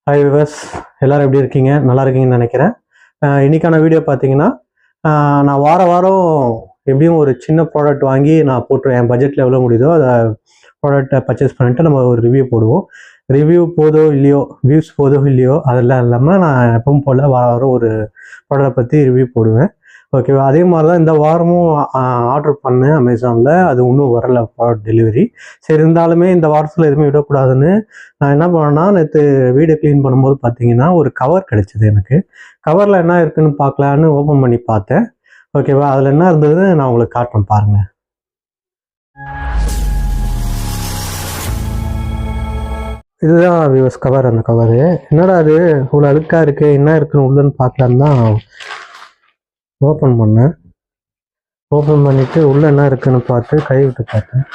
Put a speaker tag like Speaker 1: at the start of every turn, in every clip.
Speaker 1: Hi viewers, எல்லோரும் எப்படி இருக்கீங்க? நல்லா இருக்கீங்கன்னு நினைக்கிறேன். இன்றைக்கான வீடியோ பார்த்தீங்கன்னா, நான் வாரம் எப்படியும் ஒரு சின்ன ப்ராடக்ட் வாங்கி நான் போட்டுருவேன். என் பட்ஜெட்டில் எவ்வளோ முடியுதோ அதை ப்ராடக்ட்டை பர்ச்சேஸ் பண்ணிவிட்டு நம்ம ஒரு ரிவ்யூ போடுவோம். ரிவ்யூ போதோ இல்லையோ, வியூஸ் போதோ இல்லையோ, அதெல்லாம் இல்லாமல் நான் எப்பவும் போல் வாரம் ஒரு ப்ராடக்டை பற்றி ரிவ்யூ போடுவேன். ஓகேவா? அதே மாதிரி தான் இந்த வாரமும் ஆர்டர் பண்ணேன் அமேசானில். அது இன்னும் வரல ப்ராடக்ட் டெலிவரி. சரி, இருந்தாலுமே இந்த வாரத்தில் எதுவுமே விடக்கூடாதுன்னு நான் என்ன பண்ணேன்னா, நேற்று வீடு க்ளீன் பண்ணும்போது பார்த்தீங்கன்னா ஒரு கவர் கிடைச்சிது எனக்கு. கவரில் என்ன இருக்குதுன்னு பார்க்கலான்னு ஓப்பன் பண்ணி பார்த்தேன். ஓகேவா? அதில் என்ன இருந்ததுன்னு நான் உங்களுக்கு காட்டுறேன் பாருங்கள். இதுதான் வியூவர்ஸ் கவர். அந்த கவரு என்னடா அது இவ்வளோ அழுக்காக இருக்குது, என்ன இருக்குன்னு உள்ளன்னு பார்க்கலான்னு தான் ஓப்பன் பண்ணேன். ஓப்பன் பண்ணிவிட்டு உள்ளே என்ன இருக்குன்னு பார்த்து கை விட்டு பார்த்தேன்.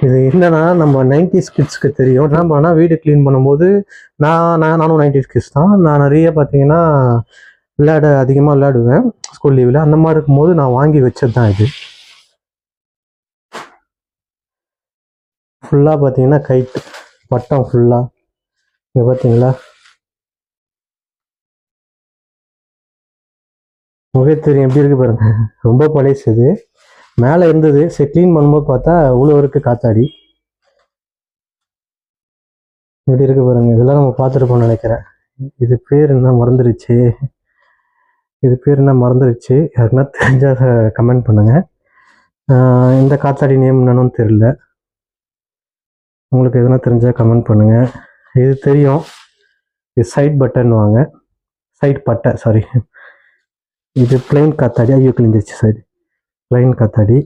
Speaker 1: இது என்னன்னா, நம்ம 90s கிட்ஸ்க்கு தெரியும். என்ன பண்ணால் வீடு க்ளீன் பண்ணும்போது நானும் 90s கிட்ஸ் தான். நான் நிறைய பார்த்தீங்கன்னா அதிகமாக விளையாடுவேன் ஸ்கூல் லீவில். அந்த மாதிரி இருக்கும்போது நான் வாங்கி வச்சது தான் இது. ஃபுல்லாக பார்த்தீங்கன்னா கைட்டு பட்டம் ஃபுல்லாக இங்கே பார்த்தீங்களா, முகே தெரியும் எப்படி இருக்குது பாருங்க. ரொம்ப பழைசு இது. மேலே இருந்தது, சரி க்ளீன் பண்ணும்போது பார்த்தா இவ்வளோ இருக்குது காத்தாடி. இப்படி இருக்குது பாருங்க. இதெல்லாம் நம்ம பார்த்துருப்போம்னு நினைக்கிறேன். இது பேர் என்ன மறந்துடுச்சு. யாருன்னா தெரிஞ்சால் கமெண்ட் பண்ணுங்கள். இந்த காத்தாடி நேம் என்னன்னு தெரியல. உங்களுக்கு எதுனா தெரிஞ்சால் கமெண்ட் பண்ணுங்கள். இது தெரியும், இது சைட் பட்டன் வாங்க, சைட் பட்டை சாரி. இது பிளைன் காத்தாடி. ஐயோ கிழிஞ்சிருச்சு. சைடு பிளைன் காத்தாடி.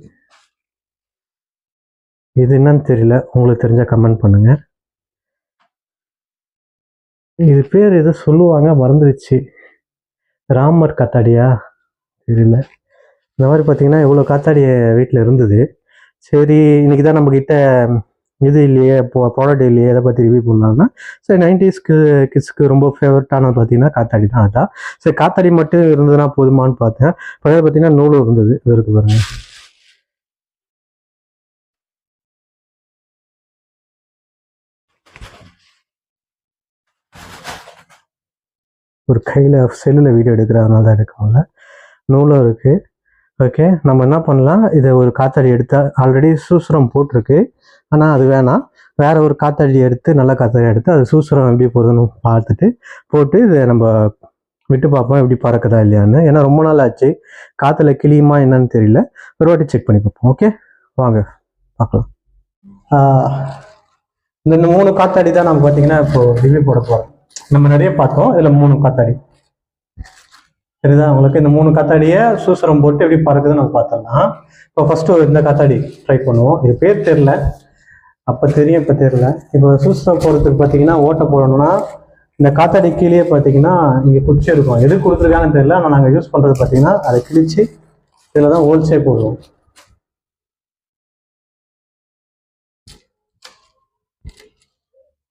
Speaker 1: இது என்னன்னு தெரியல, உங்களுக்கு தெரிஞ்சால் கமெண்ட் பண்ணுங்கள். இது பேர் எதோ சொல்லுவாங்க, மறந்துடுச்சு. ராமர் காத்தாடியா தெரியல. இந்த மாதிரி பார்த்தீங்கன்னா இவ்வளோ காத்தாடி வீட்டில் இருந்தது. சரி, இன்றைக்கி தான் நம்மக்கிட்ட இது இல்லையே, ப்ராடக்ட் இல்லையே, எதை பற்றி ரிவ்யூ பண்ணலாம்னா, சரி 90s கிட்ஸ்க்கு ரொம்ப ஃபேவரட்டானது பார்த்தீங்கன்னா காத்தாடி தான். அதான் சரி, காத்தாடி மட்டும் இருந்ததுன்னா போதுமான்னு பார்த்தேன். பழைய பார்த்தீங்கன்னா நூலும் இருந்தது. இது இருக்கு பாருங்க. ஒரு கையில் செல்லில் வீடியோ எடுக்கிறதுனால தான் எடுக்க முடியல. நூலும் இருக்குது. ஓகே, நம்ம என்ன பண்ணலாம், இதை ஒரு காத்தாடி எடுத்தால் ஆல்ரெடி சூசுரம் போட்டிருக்கு, ஆனால் அது வேணாம். வேறு ஒரு காத்தாடி எடுத்து, நல்ல காத்தாடி எடுத்து அது சூசுரம் எப்படி போகுதுன்னு பார்த்துட்டு போட்டு இதை நம்ம விட்டு பார்ப்போம் எப்படி பறக்குதா இல்லையான்னு. ஏன்னா ரொம்ப நாள் ஆச்சு, காற்றுல கிளியுமா என்னன்னு தெரியல. ஒரு வாட்டி செக் பண்ணி பார்ப்போம். ஓகே வாங்க பார்க்கலாம். இந்த 3 காத்தாடி தான் நம்ம பார்த்தீங்கன்னா இப்போது ரிவ்யூ போட போகிறோம். நம்ம நிறைய பார்த்தோம், இதில் 3 காத்தாடி சரிதான் உங்களுக்கு. இந்த 3 காத்தாடியை சூசரம் போட்டு எப்படி பறக்குதுன்னு நம்ம பார்த்தோம்னா, இப்போ ஃபஸ்ட்டு இந்த காத்தாடி ட்ரை பண்ணுவோம். இது பேர் தெரில, அப்போ தெரியும், இப்போ தெரில. இப்போ சூசரம் போடுறதுக்கு பார்த்தீங்கன்னா ஓட்டை போடணும்னா இந்த காத்தாடி கீழே பார்த்தீங்கன்னா இங்கே குச்சி இருக்கும். எது கொடுத்துருக்காங்கன்னு தெரியல, ஆனால் நாங்கள் யூஸ் பண்ணுறது பார்த்தீங்கன்னா அதை கிழிச்சு இதில் தான் ஹோல்சே போடுவோம்.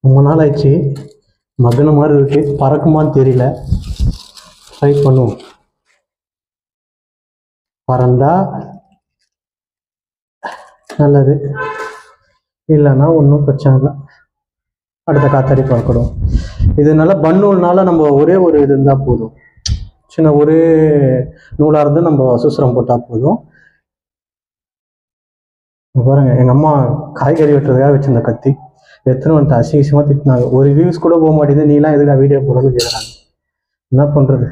Speaker 1: ரொம்ப நாள் ஆயிடுச்சு, மகன மாதிரி இருக்கு, பறக்குமான்னு தெரியல. ட்ரை பண்ணுவோம். பறந்தா நல்லது, இல்லைன்னா ஒன்றும் பிரச்சனை இல்லை. அடுத்த காத்தாடி பார்க்கணும். இது நல்லா பன்னூல்னால நம்ம ஒரே ஒரு இது இருந்தால் போதும், சின்ன ஒரே நூலாக இருந்து நம்ம சூசரம் போட்டால் போதும். பாருங்க, எங்கள் அம்மா காய்கறி வெட்டுறதுக்காக வச்சிருந்த கத்தி எத்தனை வந்துட்டு அசிங்கமாக திட்டினாங்க. ஒரு வியூஸ் கூட போக மாட்டேங்குது, நீலாம் எதுக்காக வீடியோ போடணும்னு கேட்குறாங்க. என்ன பண்ணுறது?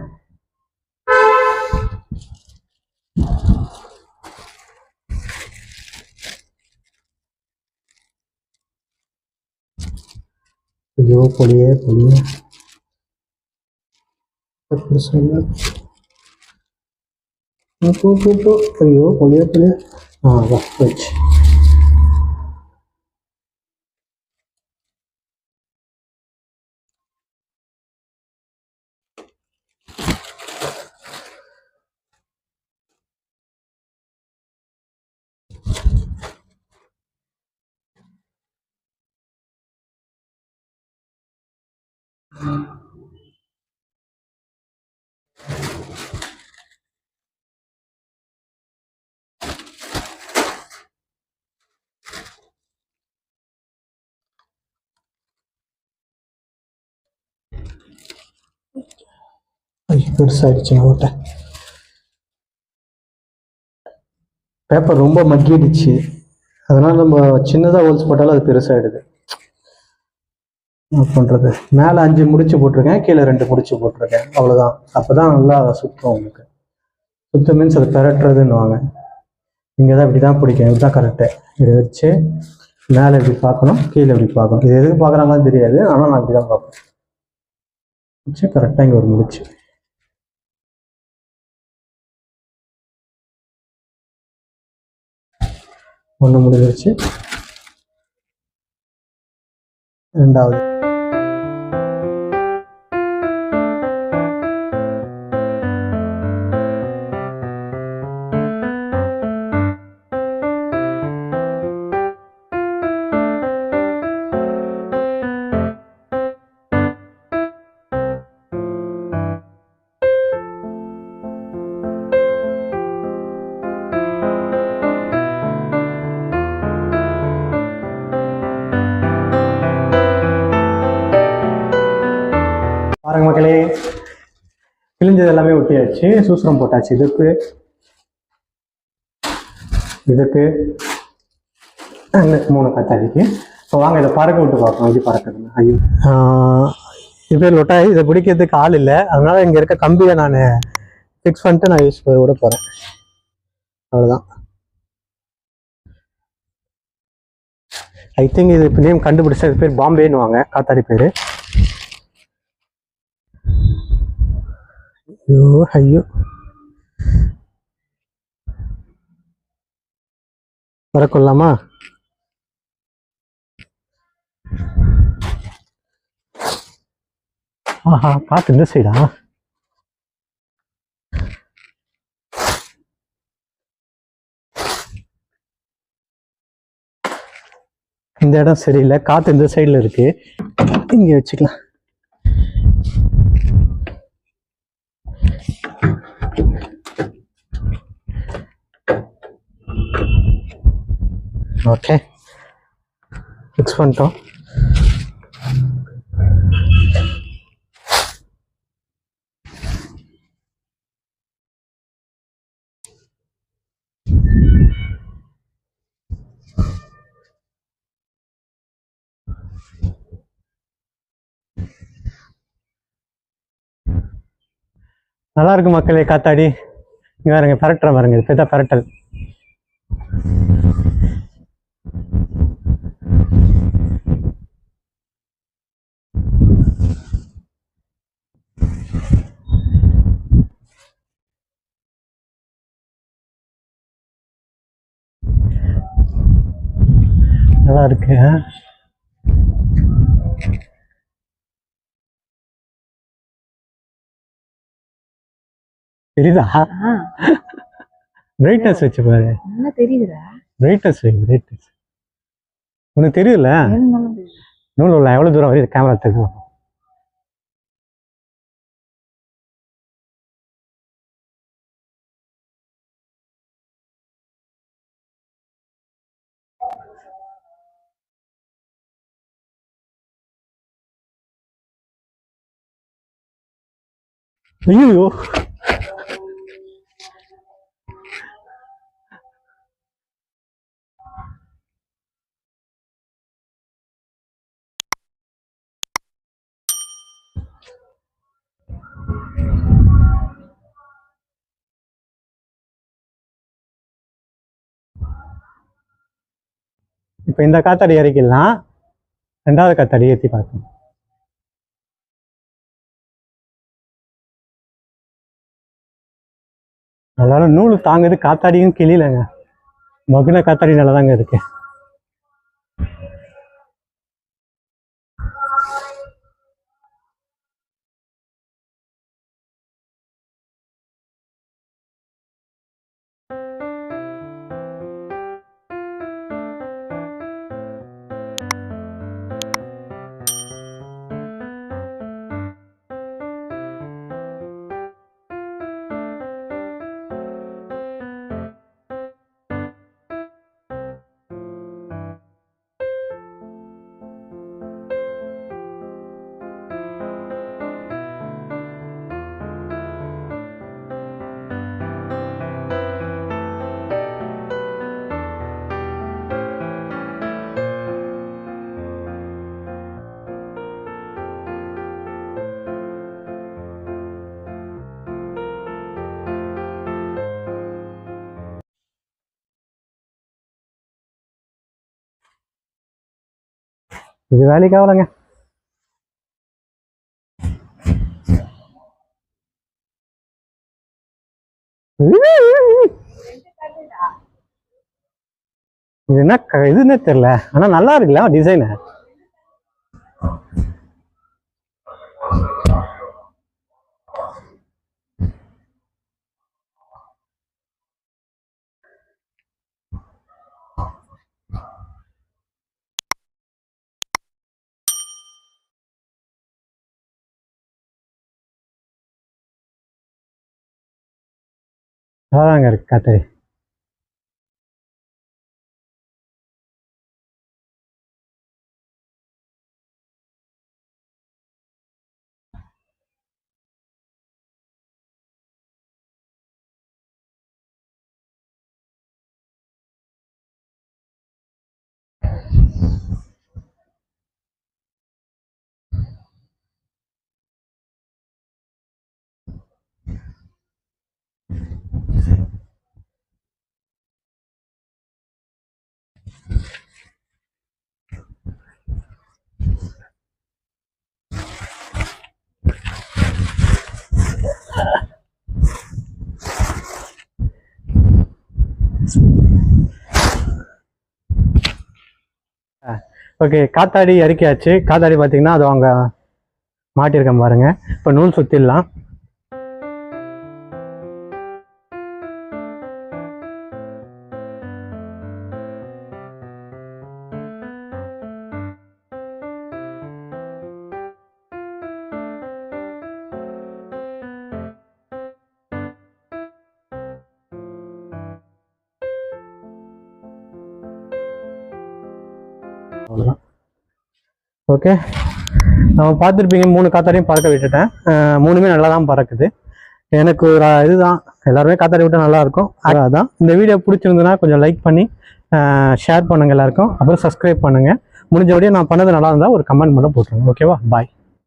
Speaker 1: ஐயோ பொலியே பொலியே ஐயோ பொலியே பொலியே. வா வச்சு பெருசாகிடுச்சுங்க ஓட்டை. பேப்பர் ரொம்ப மக்கிடுச்சு, அதனால் நம்ம சின்னதாக ஹோல்ஸ் போட்டாலும் அது பெருசாகிடுது. என்ன பண்ணுறது? மேலே 5 முடிச்சு போட்டிருக்கேன், கீழே 2 முடிச்சு போட்டிருக்கேன், அவ்வளோதான். அப்போ தான் நல்லா சுற்றும் உங்களுக்கு. சுத்தம் மீன்ஸ் அது பெரட்டுறதுன்னுவாங்க. இங்கே தான் இப்படி தான் பிடிக்கும், இப்படி தான் கரெக்டு. இதை வச்சு மேலே இப்படி பார்க்கணும், கீழே இப்படி பார்க்கணும். இது எதுக்கு பார்க்குறாங்கன்னு தெரியாது, ஆனால் நான் இப்படி தான் பார்ப்பேன். வச்சு கரெக்டாக இங்கே ஒரு முடிச்சு. ஒன்று முடிஞ்சிருச்சு, ரெண்டாவது. பாருங்க மக்களே, கிழிஞ்சது எல்லாமே ஒட்டியாச்சு, சூசரம் போட்டாச்சு. இதுக்கு இதுக்கு 3 கத்தாடிக்கு. இப்போ வாங்க இதை பறக்க விட்டு பார்ப்போம், எப்படி பறக்குதுன்னு. ஐயோ, இது பேர் லொட்டாய். இதை பிடிக்கிறதுக்கு ஆள் இல்லை, அதனால இங்கே இருக்க கம்பியை நான் ஃபிக்ஸ் பண்ணிட்டு நான் யூஸ் விட போகிறேன், அவ்வளோதான். ஐ திங்க் இது இப்போ நேம் கண்டுபிடிச்சா, இது பேர் பாம்பேன்னு வாங்க, காத்தாடி பேர். ஐயோ ஐயோ, பறக்கொள்ளாமா? ஆஹா, காத்து இந்த சைடா? இந்த இடம் சரியில்லை, காத்து இந்த சைடில் இருக்கு, இங்கே வச்சுக்கலாம். ஓகே, ஃபிக்ஸ் பண்ணிட்டோம். நல்லா இருக்கு மக்களே காத்தாடி. இங்கே பாருங்க, பரட்டுற பாருங்க, இது பேர் பரட்டல். நல்லா இருக்கு. தெரியுதா? பிரைட்னஸ் வச்சு பாரு. என்ன தெரியுதுடா? பிரைட்னஸ் வை, பிரைட்னஸ். உனக்கு தெரியுதுல்ல? நூல் உள்ள எவ்வளவு தூரம் வரையும் கேமரா தெரியும். ஐயோ, இப்போ இந்த காத்தாடி இறக்கிடலாம், ரெண்டாவது காத்தாடி ஏற்றி பார்த்தோம். அதனால நூல் தாங்குது, காத்தாடியும் கிளியிலங்க, மகுன காத்தாடி நல்லா தாங்க இருக்கு. இது வேலைக்கு ஆகலைங்க. இது என்ன இதுன்னு தெரியல, ஆனா நல்லா இருக்குல்ல டிசைனு. அதாங்க இருக்கு காத்தாடி. ஓகே, காத்தாடி இறக்கியாச்சு. காத்தாடி பார்த்தீங்கன்னா அது அவங்க மாட்டியிருக்கேன் பாருங்க. இப்போ நூல் சுற்றிடலாம். அவ்வளோதான். ஓகே, நம்ம பார்த்துருப்பீங்க 3 காத்தாடியும் பறக்க விட்டுட்டேன். 3மே நல்லா தான் பறக்குது. எனக்கு ஒரு இதுதான், எல்லாருமே காத்தாடி விட்டால் நல்லாயிருக்கும். அதான் இந்த வீடியோ பிடிச்சிருந்ததுன்னா கொஞ்சம் லைக் பண்ணி ஷேர் பண்ணுங்கள் எல்லாருக்கும். அப்புறம் சப்ஸ்கிரைப் பண்ணுங்கள். முடிஞ்சபடியே நான் பண்ணது நல்லா இருந்தால் ஒரு கமெண்ட் மட்டும் போட்டுருங்க. ஓகேவா? பாய்.